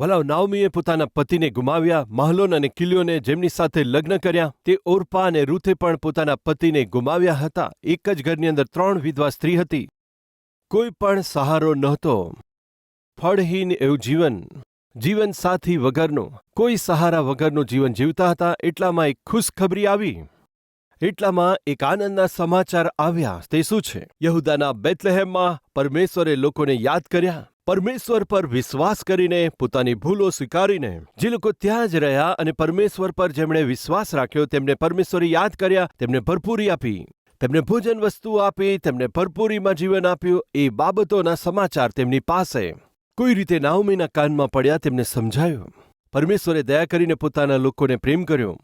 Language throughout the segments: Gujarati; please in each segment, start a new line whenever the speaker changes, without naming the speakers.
વલાવ નાઓમીએ પોતાના પતિને ગુમાવ્યા, મહલોન અને કિલ્યોને જેમની સાથે લગ્ન કર્યા, તે ઓર્પા અને રૂથે પણ પોતાના પતિને ગુમાવ્યા હતા. એક જ ઘરની અંદર 3 વિધવા સ્ત્રી હતી. કોઈ પણ સહારો નહોતો. ફળહીન એવું જીવન સાથી વગરનું, કોઈ સહારા વગરનું જીવન જીવતા હતા. એટલામાં એક ખુશખબરી આવી. એટલામાં એક આનંદના સમાચાર આવ્યા. તે શું છે? યહૂદાના બેથલેહેમમાં પરમેશ્વરે લોકોને યાદ કર્યા. પરમેશ્વર પર વિશ્વાસ કરીને, પોતાની ભૂલો સ્વીકારીને જે લોકો ત્યાં જ રહ્યા અને પરમેશ્વર પર જેમણે વિશ્વાસ રાખ્યો તેમને પરમેશ્વરે યાદ કર્યા, તેમને ભરપૂરી આપી, તેમને ભોજન વસ્તુઓ આપી, તેમને ભરપૂરીમાં જીવન આપ્યું. એ બાબતોના સમાચાર તેમની પાસે કોઈ રીતે નાઓમીના કાનમાં પડ્યા. તેમને સમજાયું. પરમેશ્વરે દયા કરીને પોતાના લોકોને પ્રેમ કર્યો.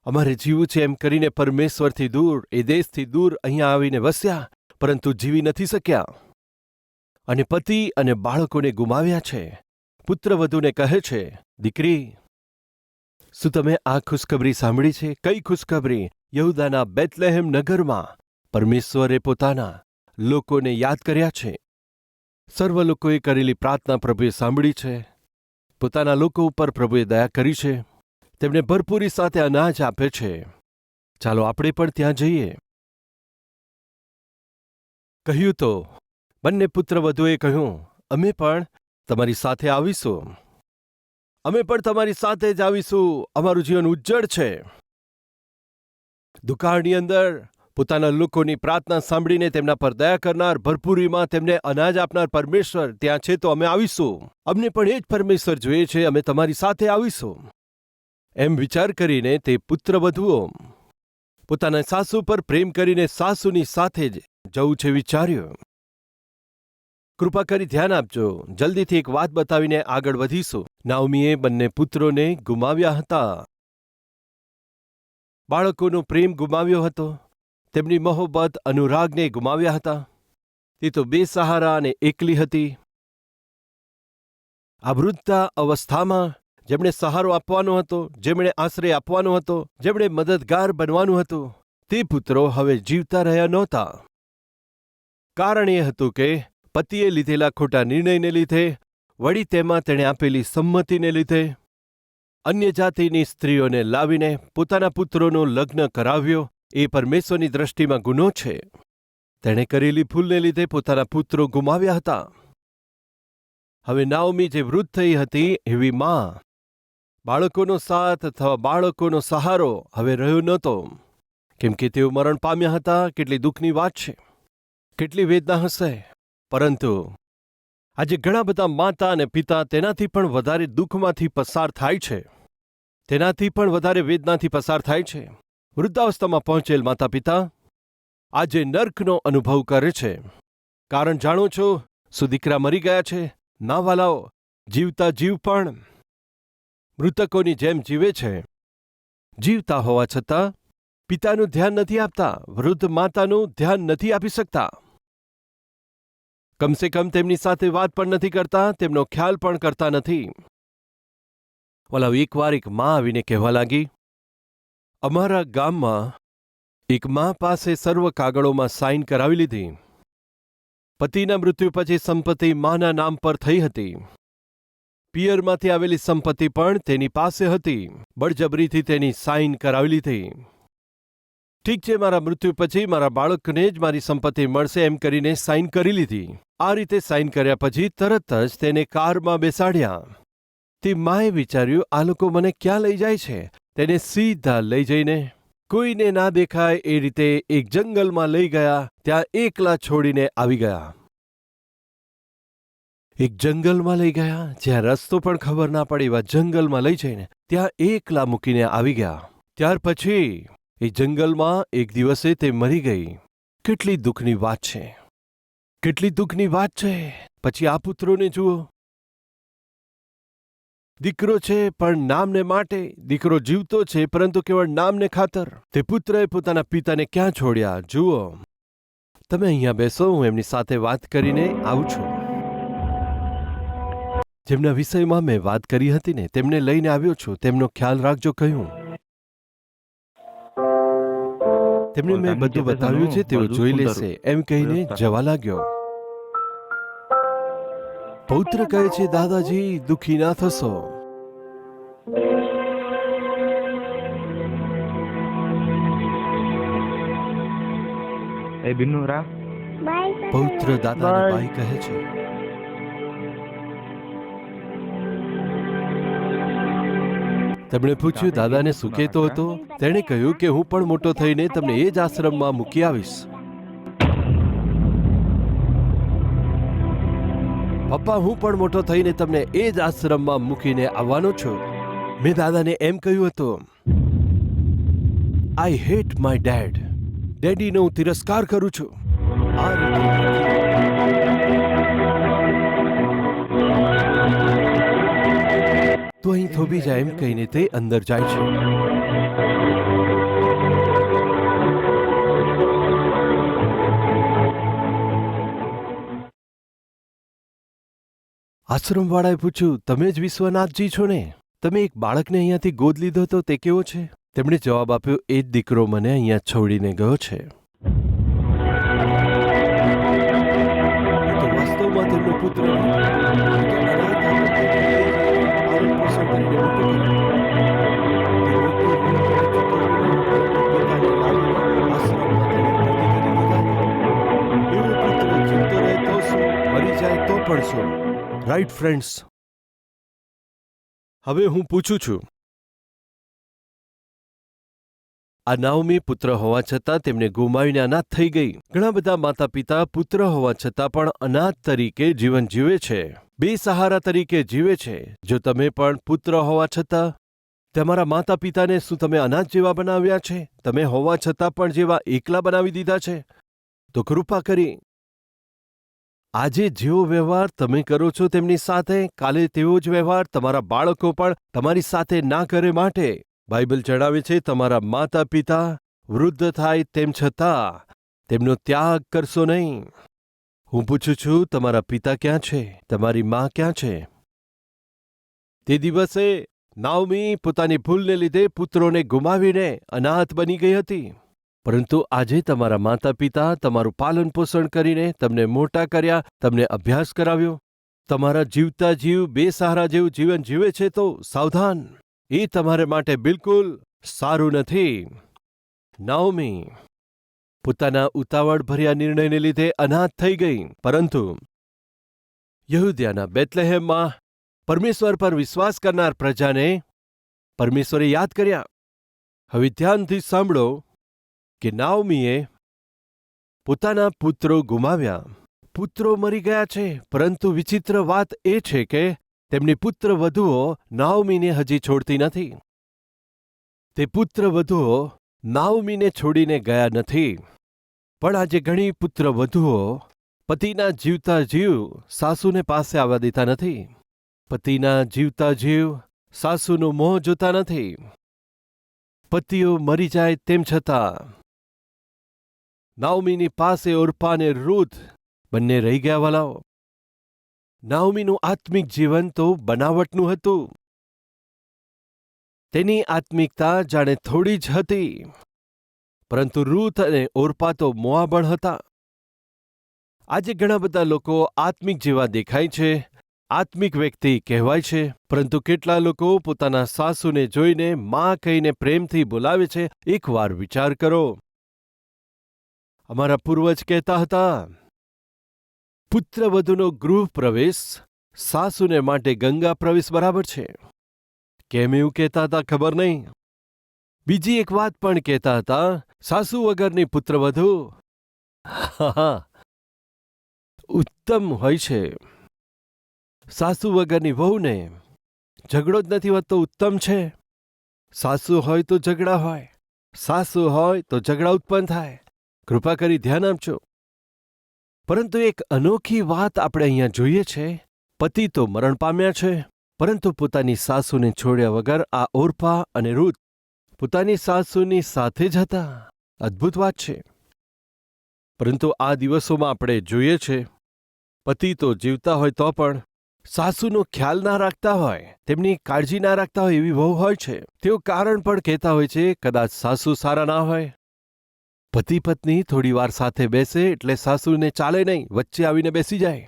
અમારે જીવવું છે એમ કરીને પરમેશ્વરથી દૂર, એ દેશથી દૂર અહીંયા આવીને વસ્યા, પરંતુ જીવી નથી શક્યા અને પતિ અને બાળકોને ગુમાવ્યા છે. પુત્રવધૂને કહે છે, દીકરી, શું તમે આ ખુશખબરી સાંભળી છે? કઈ ખુશખબરી? યહૂદાના બેથલેહેમ નગરમાં પરમેશ્વરે પોતાના લોકોને યાદ કર્યા છે. સર્વ લોકોએ કરેલી પ્રાર્થના પ્રભુએ સાંભળી છે. પોતાના લોકો ઉપર પ્રભુએ દયા કરી છે. તેમને ભરપૂરી સાથે અનાજ આપે છે. ચાલો આપણે પણ ત્યાં જઈએ. કહ્યું તો બંને પુત્રવધૂએ કહ્યું, અમે પણ તમારી સાથે આવીશું. અમે પણ તમારી સાથે જ આવીશું. અમારું જીવન ઉજ્જડ છે. દુકાળની અંદર પોતાના લોકોની પ્રાર્થના સાંભળીને તેમના પર દયા કરનાર, ભરપૂરીમાં તેમને અનાજ આપનાર પરમેશ્વર ત્યાં છે, તો અમે આવીશું. અમને પણ એ જ પરમેશ્વર જોઈએ છે. અમે તમારી સાથે આવીશું. એમ વિચાર કરીને તે પુત્રવધૂઓ પોતાના સાસુ પર પ્રેમ કરીને સાસુની સાથે જ જવું છે વિચાર્યું. કૃપા કરી ધ્યાન આપજો. જલ્દીથી એક વાત બતાવીને આગળ વધીશું. નાઓમીએ બંને પુત્રોને ગુમાવ્યા હતા. બાળકોનો પ્રેમ ગુમાવ્યો હતો. તેમની મોહબ્બત, અનુરાગને ગુમાવ્યા હતા. તે તો બેસહારા અને એકલી હતી. આ વૃદ્ધતા અવસ્થામાં જેમણે સહારો આપવાનો હતો, જેમણે આશ્રય આપવાનો હતો, જેમણે મદદગાર બનવાનું હતું, તે પુત્રો હવે જીવતા રહ્યા નહોતા. કારણ એ હતું કે પતિએ લીધેલા ખોટા નિર્ણયને લીધે, વળી તેમાં તેણે આપેલી સંમતિને લીધે, અન્ય જાતિની સ્ત્રીઓને લાવીને પોતાના પુત્રોનું લગ્ન કરાવ્યો. એ પરમેશ્વરની દ્રષ્ટિમાં ગુનો છે. તેણે કરેલી ભૂલને લીધે પોતાના પુત્રો ગુમાવ્યા હતા. હવે નાઓમી જે વૃદ્ધ થઈ હતી, એવી માં, બાળકોનો સાથ અથવા બાળકોનો સહારો હવે રહ્યો નહોતો, કેમ કે તેઓ મરણ પામ્યા હતા. કેટલી દુઃખની વાત છે, કેટલી વેદના હશે. પરંતુ આજે ઘણા બધા માતા અને પિતા તેનાથી પણ વધારે દુઃખમાંથી પસાર થાય છે, તેનાથી પણ વધારે વેદનાથી પસાર થાય છે. વૃદ્ધાવસ્થામાં પહોંચેલ માતા પિતા આજે નર્કનો અનુભવ કરે છે. કારણ જાણો છો? શું દીકરા મરી ગયા છે? ના વાલાઓ, જીવતા જીવ પણ મૃતકોની જેમ જીવે છે. જીવતા હોવા છતાં પિતાનું ધ્યાન નથી આપતા, વૃદ્ધ માતાનું ધ્યાન નથી આપી શકતા. કમસે કમ તેમની સાથે વાત પણ નથી કરતા, તેમનો ખ્યાલ પણ કરતા નથી. વલાવ એકવાર એક માં આવીને કહેવા લાગી, અમારા ગામમાં એક માં પાસે સર્વ કાગળોમાં સાઇન કરાવી લીધી. પતિના મૃત્યુ પછી સંપત્તિ માના નામ પર થઈ હતી. પિયરમાંથી આવેલી સંપત્તિ પણ તેની પાસે હતી. બળજબરીથી તેની સાઇન કરાવી લીધી. ઠીક છે, મારા મૃત્યુ પછી મારા બાળકને જ મારી સંપત્તિ મળશે એમ કરીને સાઇન કરી લીધી. આ રીતે સાઇન કર્યા પછી તરત જ તેને કારમાં બેસાડ્યા. તે માએ વિચાર્યું, આ લોકો મને ક્યાં લઈ જાય છે? તેને સીધા લઈ જઈને કોઈને ના દેખાય એ રીતે એક જંગલમાં લઈ ગયા. ત્યાં એકલા છોડીને આવી ગયા. એક જંગલમાં લઈ ગયા, જ્યાં રસ્તો પણ ખબર ના પડે એવા જંગલમાં લઈ જઈને ત્યાં એકલા મૂકીને આવી ગયા. ત્યાર પછી એ જંગલમાં એક દિવસે તે મરી ગઈ. કેટલી દુઃખની વાત છે, કેટલી દુઃખની વાત છે. પછી આ પુત્રોને જુઓ. દીકરો છે પણ નામને માટે. દીકરો જીવતો છે પરંતુ કેવળ નામને ખાતર. તે પુત્રએ પોતાના પિતાને ક્યાં છોડ્યા? જુઓ. તમે અહીંયા બેસો, હું એમની સાથે વાત કરીને આવું છું. જેમના વિષયમાં મેં વાત કરી હતી ને, તેમને લઈને આવ્યો છું. તેમનો ખ્યાલ રાખજો કહ્યું. તેમને મેં બધું બતાવ્યું છે, તેઓ જોઈ લેશે એમ કહીને જવા લાગ્યો. પૌત્ર કહે છે, દાદાજી દુઃખી ના થશો.
એ બિન્નુ રા
પૌત્ર દાદાને બાય કહે છે. તેમણે પૂછ્યું, દાદાને શું કહેતો હતો? તેણે કહ્યું કે હું પણ મોટો થઈને તમને એ જ આશ્રમમાં મૂકી આવીશ. પપ્પા, હું પણ મોટો થઈને તમને એ જ આશ્રમમાં મૂકીને આવવાનો છું. મેં દાદાને એમ કહ્યું હતું, આઈ હેટ માય ડેડ. ડેડીનો હું તિરસ્કાર કરું છું. આ તો અહીં થોભી જાય એમ કહીને તે અંદર જાય છે. આશ્રમવાળાએ પૂછ્યું, તમે જ વિશ્વનાથજી છો ને? તમે એક બાળકને અહીંયાથી ગોદ લીધો હતો, તે કેવો છે? તેમણે જવાબ આપ્યો, એ જ દીકરો મને અહીંયા છોડીને ગયો છે. તો વાસ્તવમાં તેમનો પુત્ર રાઈટ ફ્રેન્ડ્સ, હવે હું પૂછું છું, આ નાઓમી પુત્ર હોવા છતાં તેમને ગુમાવીને અનાથ થઈ ગઈ. ઘણા બધા માતા પિતા પુત્ર હોવા છતાં પણ અનાથ તરીકે જીવન જીવે છે, બેસહારા તરીકે જીવે છે. જો તમે પણ પુત્ર હોવા છતાં તમારા માતા પિતાને શું તમે અનાથ જેવા બનાવ્યા છે? તમે હોવા છતાં પણ જેવા એકલા બનાવી દીધા છે? તો કૃપા કરી આજે જેવો વ્યવહાર તમે કરો છો તેમની સાથે, કાલે તેવો જ વ્યવહાર તમારા બાળકો પણ તમારી સાથે ના કરે. માટે બાઇબલ જણાવે છે, તમારા માતા પિતા વૃદ્ધ થાય તેમ છતાં તેમનો ત્યાગ કરશો નહીં. હું પૂછું છું, તમારા પિતા ક્યાં છે? તમારી મા ક્યાં છે? તે દિવસે નાઓમી પોતાની ભૂલને લીધે પુત્રોને ગુમાવીને અનાથ બની ગઈ હતી. પરંતુ આજે તમારા માતા પિતા તમારું પાલન પોષણ કરીને તમને મોટા કર્યા, તમને અભ્યાસ કરાવ્યો, તમારા જીવતા જીવ બેસહારા જેવું જીવન જીવે છે. તો સાવધાન, એ તમારે માટે બિલકુલ સારું નથી. નાઓમી પોતાના ઉતાવળ ભર્યા નિર્ણયને લીધે અનાથ થઈ ગઈ. પરંતુ યહૂદિયાના બેથલેહેમમાં પરમેશ્વર પર વિશ્વાસ કરનાર પ્રજાને પરમેશ્વરે યાદ કર્યા. હવે ધ્યાનથી સાંભળો કે નાઓમીએ પોતાના પુત્રો ગુમાવ્યા. પુત્રો મરી ગયા છે, પરંતુ વિચિત્ર વાત એ છે કે તેમની પુત્રવધુઓ નાઓમીને હજી છોડતી નથી. તે પુત્રવધુઓ નાઓમીને છોડીને ગયા નથી. પણ આજે ઘણી પુત્રવધુઓ પતિના જીવતા જીવ સાસુને પાસે આવવા દેતા નથી. પતિના જીવતા જીવ સાસુનું મોં જોતા નથી. પતિઓ મરી જાય તેમ છતાં નાઓમીની પાસે ઓર્પા અને રૂથ બંને રહી ગયા. વાલાઓ, નાઓમીનું આત્મિક જીવન તો બનાવટનું હતું. તેની આત્મિકતા જાણે થોડી જ હતી. પરંતુ રૂથ અને ઓર્પા તો મોઆબણ હતા. આજે ઘણા બધા લોકો આત્મિક જેવા દેખાય છે, આત્મિક વ્યક્તિ કહેવાય છે, પરંતુ કેટલા લોકો પોતાના સાસુને જોઈને માં કહીને પ્રેમથી બોલાવે છે. એકવાર વિચાર કરો. અમારા પૂર્વજ કહેતા હતા, પુત્રવધુનો ગૃહ પ્રવેશ સાસુને માટે ગંગા પ્રવેશ બરાબર છે. કેમ એવું કહેતા હતા ખબર નહીં. બીજી એક વાત પણ કહેતા હતા, સાસુ વગરની પુત્રવધુ ઉત્તમ હોય છે. સાસુ વગરની વહુને ઝઘડો જ નથી હોતો, ઉત્તમ છે. સાસુ હોય તો ઝઘડા હોય, સાસુ હોય તો ઝઘડા ઉત્પન્ન થાય. કૃપા કરી ધ્યાન આપજો. પરંતુ એક અનોખી વાત આપણે અહીંયા જોઈએ છે. પતિ તો મરણ પામ્યા છે, પરંતુ પોતાની સાસુને છોડ્યા વગર આ ઓર્પા અને રૂથ પોતાની સાસુની સાથે જ હતા. અદ્ભુત વાત છે. પરંતુ આ દિવસોમાં આપણે જોઈએ છે, પતિ તો જીવતા હોય તો પણ સાસુનો ખ્યાલ ના રાખતા હોય, તેમની કાળજી ના રાખતા હોય એવી વહુ હોય છે. તેઓ કારણ પણ કહેતા હોય છે, કદાચ સાસુ સારા ના હોય. પતિ પત્ની થોડી વાર સાથે બેસે એટલે સાસુને ચાલે નહીં, વચ્ચે આવીને બેસી જાય.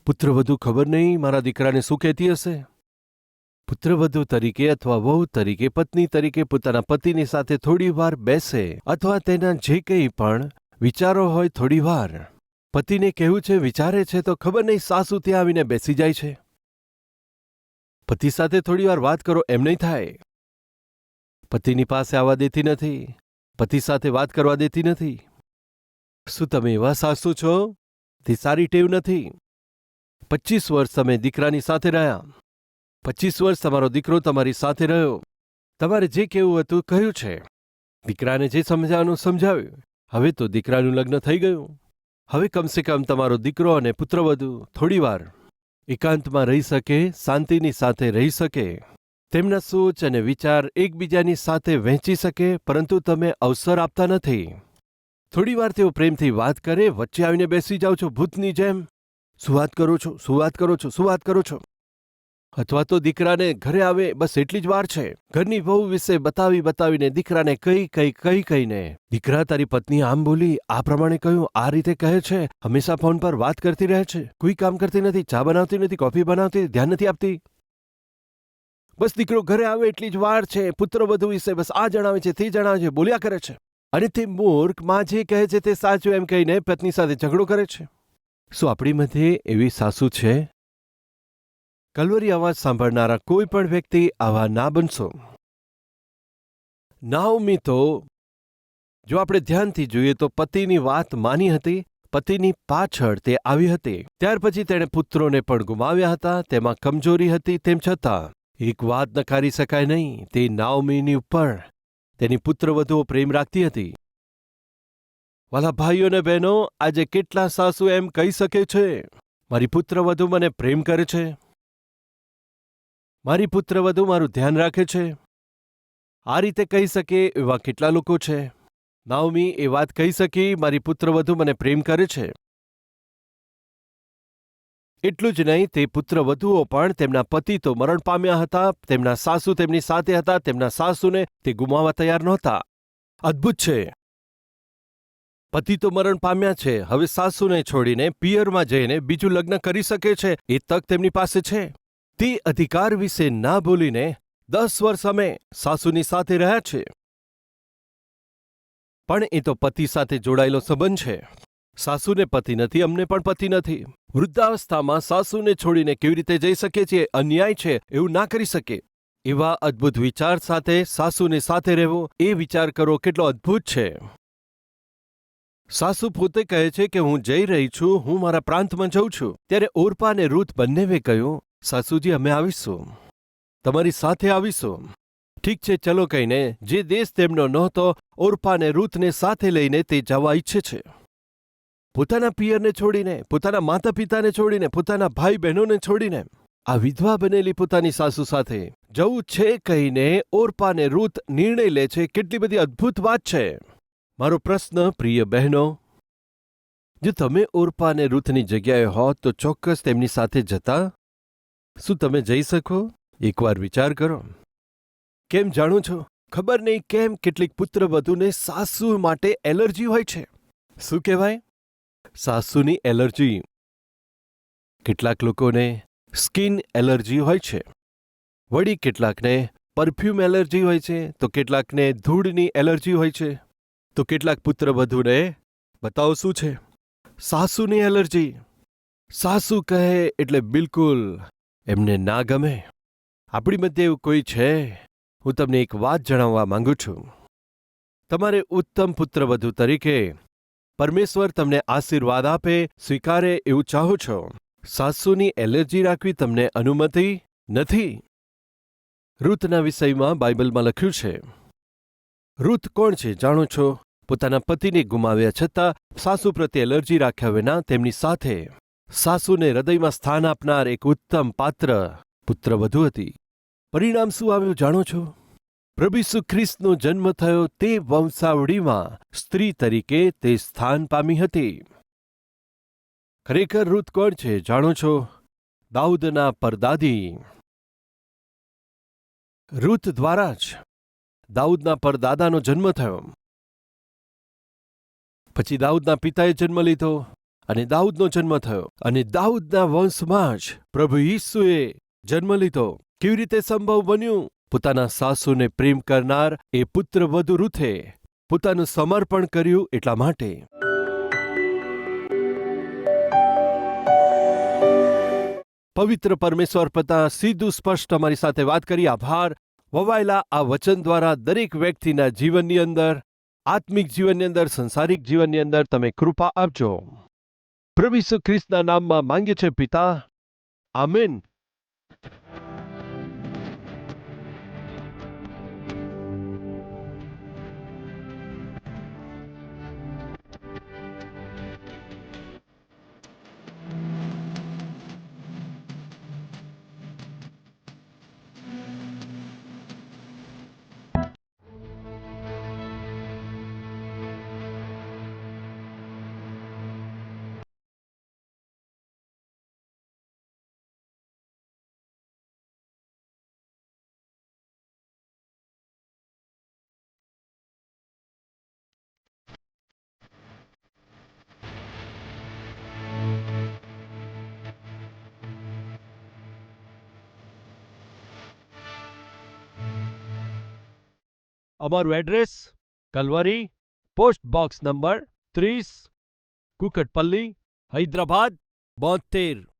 પુત્રવધુ ખબર નહીં મારા દીકરાને શું કહેતી હશે. પુત્રવધુ તરીકે અથવા વહુ તરીકે પત્ની તરીકે પોતાના પતિની સાથે થોડી વાર બેસે અથવા તેના જે કંઈ પણ વિચારો હોય થોડી વાર પતિને કહેવું છે વિચારે છે તો ખબર નહીં સાસુ ત્યાં આવીને બેસી જાય છે. પતિ સાથે થોડી વાર વાત કરો એમ નહીં થાય. પતિની પાસે આવવા દેતી નથી, પતિ સાથે વાત કરવા દેતી નથી. શું તમે એવા સાસુ છો? તે સારી ટેવ નથી. 25 વર્ષ તમે દીકરાની સાથે રહ્યા, 25 વર્ષ તમારો દીકરો તમારી સાથે રહ્યો, તમારે જે કહેવું હતું કહ્યું છે, દીકરાને જે સમજાવવાનું સમજાવ્યું. હવે તો દીકરાનું લગ્ન થઈ ગયું. હવે કમસે કમ તમારો દીકરો અને પુત્રવધુ થોડીવાર એકાંતમાં રહી શકે, શાંતિની સાથે રહી શકે, તેમના સોચ અને વિચાર એકબીજાની સાથે વહેંચી શકે, પરંતુ તમે અવસર આપતા નથી. થોડીવાર તેઓ પ્રેમથી વાત કરે, વચ્ચે આવીને બેસી જાઓ છો ભૂતની જેમ. શું વાત કરો છો, શું વાત કરો છો, શું વાત કરો છો? અથવા તો દીકરાને ઘરે આવે બસ એટલી જ વાર છે, ઘરની વહુ વિશે બતાવીને દીકરાને કહીને દીકરા તારી પત્ની આમ બોલી, આ પ્રમાણે કહ્યું, આ રીતે કહે છે, હંમેશા ફોન પર વાત કરતી રહે છે, કોઈ કામ કરતી નથી, ચા બનાવતી નથી, કોફી બનાવતી, ધ્યાન નથી આપતી. બસ દીકરો ઘરે આવે એટલી જ વાર છે, પુત્રવધુ વિશે બસ આ જણાવે છે, તે જણાવે છે, બોલ્યા કરે છે. અને તે મૂર્ખ માં જે કહે છે તે સાચું એમ કહીને પત્ની સાથે ઝઘડો કરે છે. શું આપણી મધ્યે એવી સાસુ છે? કલવરી અવાજ સાંભળનારા કોઈ પણ વ્યક્તિ આવા ના બનશો. નાઓમી તો જો આપણે ધ્યાનથી જોઈએ તો પતિની વાત માની હતી, પતિની પાછળ તે આવી હતી. ત્યાર પછી તેણે પુત્રોને પણ ગુમાવ્યા હતા, તેમાં કમજોરી હતી. તેમ છતાં એક વાત નકારી શકાય નહીં, તે નાઓમીની ઉપર તેની પુત્રવધુઓ પ્રેમ રાખતી હતી. વાલા ભાઈઓ અને બહેનો, આજે કેટલા સાસુ એમ કહી શકે છે, મારી પુત્રવધુ મને પ્રેમ કરે છે, મારી પુત્રવધુ મારું ધ્યાન રાખે છે. આ રીતે કહી શકે એવા કેટલા લોકો છે. નાઓમી એ વાત કહી શકી, મારી પુત્રવધુ મને પ્રેમ કરે છે. એટલું જ નહીં, તે પુત્રવધુઓ પણ તેમના પતિ તો મરણ પામ્યા હતા, તેમના સાસુ તેમની સાથે હતા, તેમના સાસુને તે ગુમાવવા તૈયાર નહોતા. અદ્ભુત છે. પતિ તો મરણ પામ્યા છે, હવે સાસુને છોડીને પિયરમાં જઈને બીજું લગ્ન કરી શકે છે, એ તક તેમની પાસે છે. તે અધિકાર વિશે ના બોલીને 10 વર્ષ અમે સાસુની સાથે રહ્યા છે. પણ એ તો પતિ સાથે જોડાયેલો સંબંધ છે. સાસુને પતિ નથી, અમને પણ પતિ નથી. વૃદ્ધાવસ્થામાં સાસુને છોડીને કેવી રીતે જઈ શકે છે? અન્યાય છે, એવું ના કરી શકે. એવા અદ્ભુત વિચાર સાથે સાસુને સાથે રહેવું, એ વિચાર કરો કેટલો અદ્ભુત છે. સાસુ પોતે કહે છે કે હું જઈ રહી છું, હું મારા પ્રાંતમાં જઉં છું. ત્યારે ઓરપા અને રૂથ બંનેવે કહ્યું, સાસુજી અમે આવીશું, તમારી સાથે આવીશું. ઠીક છે ચલો કહીને જે દેશ તેમનો નહોતો, ઓરપાને રૂથને સાથે લઈને તે જવા ઈચ્છે છે. પોતાના પિયરને છોડીને, પોતાના માતા પિતાને છોડીને, પોતાના ભાઈ બહેનોને છોડીને આ વિધવા બનેલી પોતાની સાસુ સાથે જવું છે કહીને ઓરપાને રૂથ નિર્ણય લે છે. કેટલી બધી અદ્ભુત વાત છે. મારો પ્રશ્ન પ્રિય બહેનો, જો તમે ઓરપાને રૂથની જગ્યાએ હોત તો ચોક્કસ તેમની સાથે જતા? શું તમે જઈ શકો? એકવાર વિચાર કરો. કેમ જાણો છો? ખબર નહીં કેમ કેટલીક પુત્રવધુને સાસુ માટે એલર્જી હોય છે. શું કહેવાય? સાસુની એલર્જી. કેટલાક લોકોને સ્કિન એલર્જી હોય છે, વળી કેટલાકને પરફ્યુમ એલર્જી હોય છે, તો કેટલાકને ધૂળની એલર્જી હોય છે, તો કેટલાક પુત્રવધુને બતાવો શું છે? સાસુની એલર્જી. સાસુ કહે એટલે બિલકુલ એમને ના ગમે. આપણી મધ્ય એવું કોઈ છે? હું તમને એક વાત જણાવવા માંગુ છું. તમારે ઉત્તમ પુત્રવધુ તરીકે પરમેશ્વર તમને આશીર્વાદ આપે, સ્વીકારે એવું ચાહો છો. સાસુની એલર્જી રાખવી તમને અનુમતિ નથી. રૂથના વિષયમાં બાઇબલમાં લખ્યું છે. રૂથ કોણ છે જાણો છો? પોતાના પતિને ગુમાવ્યા છતાં સાસુ પ્રત્યે એલર્જી રાખ્યા વિના તેમની સાથે સાસુને હૃદયમાં સ્થાન આપનાર એક ઉત્તમ પાત્ર પુત્રવધુ હતી. પરિણામ શું આવ્યું જાણો છો? પ્રભુ ઈસુ ખ્રિસ્તનો જન્મ થયો તે વંશાવળીમાં સ્ત્રી તરીકે તે સ્થાન પામી હતી. ખરેખર રૂથ કોણ છે જાણો છો? દાઉદના પરદાદી. રૂથ દ્વારા જ દાઉદના પરદાદાનો જન્મ થયો. પછી દાઉદના પિતાએ જન્મ લીધો અને દાઉદનો જન્મ થયો અને દાઉદના વંશમાં જ પ્રભુ ઈસુએ જન્મ લીધો. કેવી રીતે સંભવ બન્યું? પોતાના સાસુને પ્રેમ કરનાર એ પુત્રવધુ રૂથે પોતાનું સમર્પણ કર્યું એટલા માટે. પવિત્ર પરમેશ્વર પિતા સીધું સ્પષ્ટ અમારી સાથે વાત કરી. આભાર. વવાયેલા આ વચન દ્વારા દરેક વ્યક્તિના જીવનની અંદર, આત્મિક જીવનની અંદર, સંસારિક જીવનની અંદર તમે કૃપા આપજો. પ્રભુ ઈસુ ખ્રિસ્તના નામમાં માંગીએ છે પિતા. આમેન. અમારું address Calvary, post box number 30, Kukatpally, Hyderabad 72.